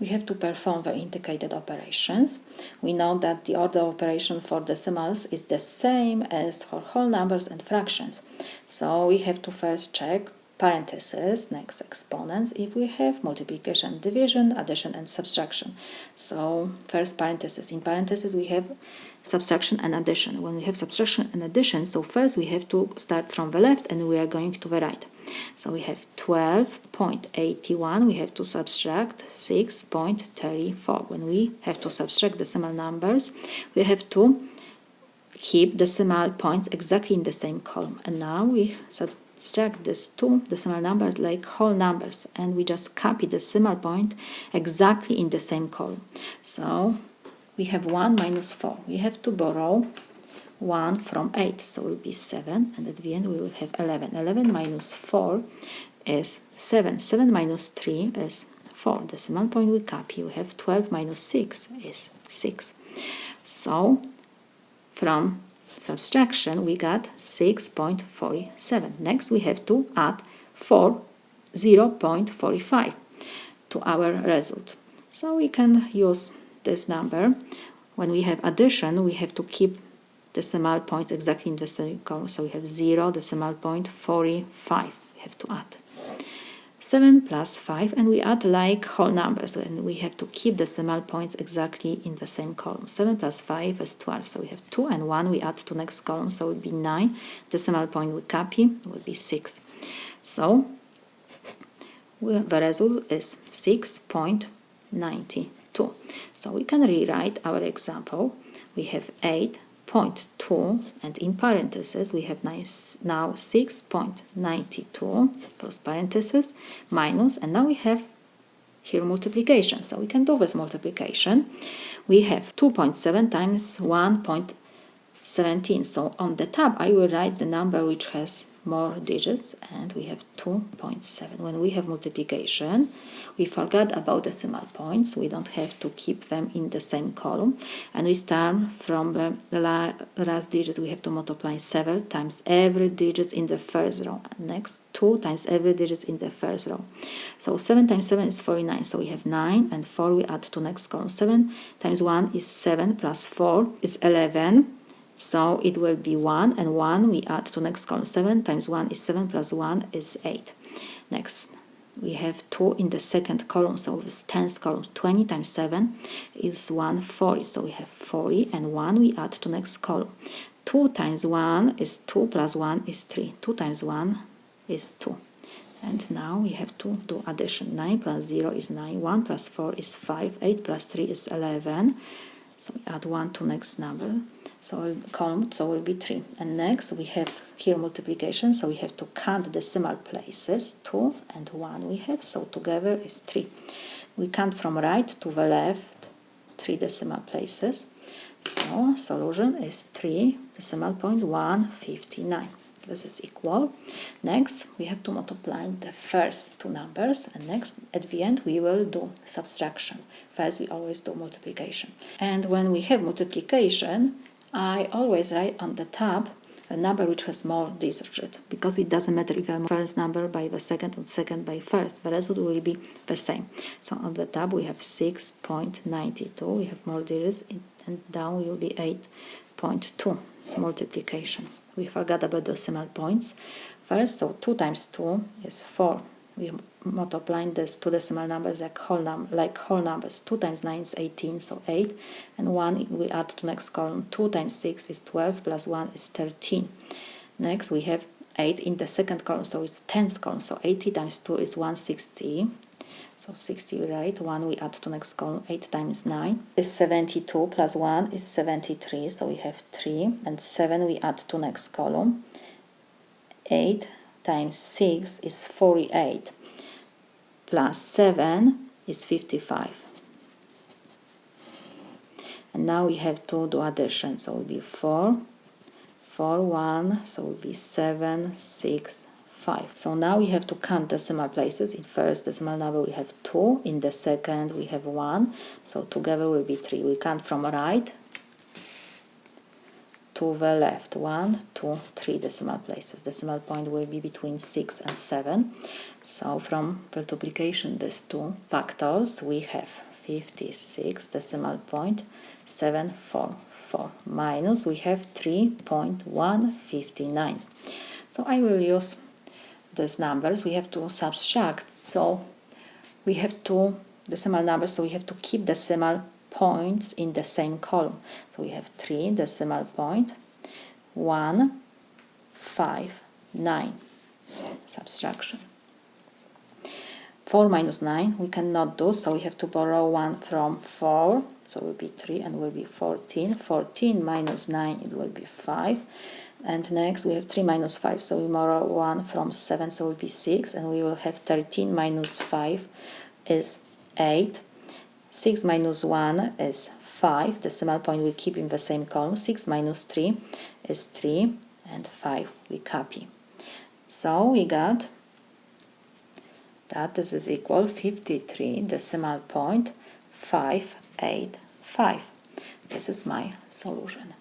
we have to perform the indicated operations. We know that the order of operation for decimals is the same as for whole numbers and fractions. So we have to first check parentheses, next exponents, if we have multiplication, division, addition and subtraction. So first parentheses. In parentheses we have subtraction and addition. When we have subtraction and addition, so first we have to start from the left and we are going to the right. So we have 12.81, we have to subtract 6.34. When we have to subtract decimal numbers, we have to keep decimal points exactly in the same column. And now we subtract these two decimal numbers like whole numbers, and we just copy the decimal point exactly in the same column. So we have 1 minus 4. We have to borrow 1 from 8, so it will be 7, and at the end we will have 11. 11 minus 4 is 7. 7 minus 3 is 4. Decimal point we copy. We have 12 minus 6 is 6. So from subtraction we got 6.47. Next we have to add 0.45 to our result. So we can use this number. When we have addition, we have to keep decimal points exactly in the same column. So we have 0, decimal point 45. We have to add 7 plus 5, and we add like whole numbers, and we have to keep decimal points exactly in the same column. 7 plus 5 is 12. So we have 2 and 1. We add to next column, so it will be 9. Decimal point we copy, it will be 6. So the result is 6.92. So we can rewrite our example. We have 8.2, and in parentheses we have now 6.92 close parentheses minus, and now we have here multiplication. So we can do this multiplication. We have 2.7 times 1.17. So on the top I will write the number which has more digits, and we have 2.7. When we have multiplication, we forgot about decimal points. We don't have to keep them in the same column, and we start from the last digit. We have to multiply 7 times every digit in the first row, and next 2 times every digit in the first row. So 7 times 7 is 49. So we have 9 and 4. We add to next column. 7 times 1 is 7 plus 4 is 11. So it will be 1, and 1 we add to next column. 7 times 1 is 7 plus 1 is 8. Next we have 2 in the second column, so this 10th column. 20 times 7 is 140. So we have 40, and 1 we add to next column. 2 times 1 is 2 plus 1 is 3. 2 times 1 is 2. And now we have to do addition. 9 plus 0 is 9. 1 plus 4 is 5. 8 plus 3 is 11. So we add 1 to next number. So column, so will be 3. And next we have here multiplication, so we have to count decimal places. 2 and 1 we have, so together is 3. We count from right to the left 3 decimal places. So solution is 3 decimal point 159. This is equal. Next we have to multiply the first two numbers, and next at the end we will do subtraction. First we always do multiplication. And when we have multiplication, I always write on the top a number which has more digits, because it doesn't matter if I'm first number by the second or second by first, the result will be the same. So on the top we have 6.92, we have more digits, and down will be 8.2 multiplication. We forgot about decimal points. First, so 2 times 2 is 4. We multiply this two decimal numbers like whole numbers. 2 times 9 is 18, so 8. And 1 we add to next column. 2 times 6 is 12, plus 1 is 13. Next we have 8 in the second column, so it's 10th column. So 80 times 2 is 160. So 60, right? 1 we add to next column. 8 times 9 is 72, plus 1 is 73. So we have 3. And 7 we add to next column. 8 times 6 is 48, plus 7 is 55. And now we have to do addition, so it will be 4, 4, 1, so it will be 7, 6, 5. So now we have to count decimal places. In first decimal number we have 2, in the second we have 1, so together will be 3. We count from right to the left. 1, 2, 3 decimal places. Decimal point will be between 6 and 7. So from multiplication these two factors we have 56 decimal point 744 minus we have 3.159. So I will use these numbers. We have to subtract, so we have two decimal numbers, so we have to keep decimal points in the same column. So we have 3 decimal point 159. Subtraction. 4 minus 9 we cannot do, so we have to borrow 1 from 4, so it will be 3 and will be 14. 14 minus 9, it will be 5. And next we have 3 minus 5, so we borrow 1 from 7, so it will be 6, and we will have 13 minus 5 is 8. 6 minus 1 is 5, decimal point we keep in the same column. 6 minus 3 is 3, and 5 we copy. So we got that this is equal 53 decimal point 585. This is my solution.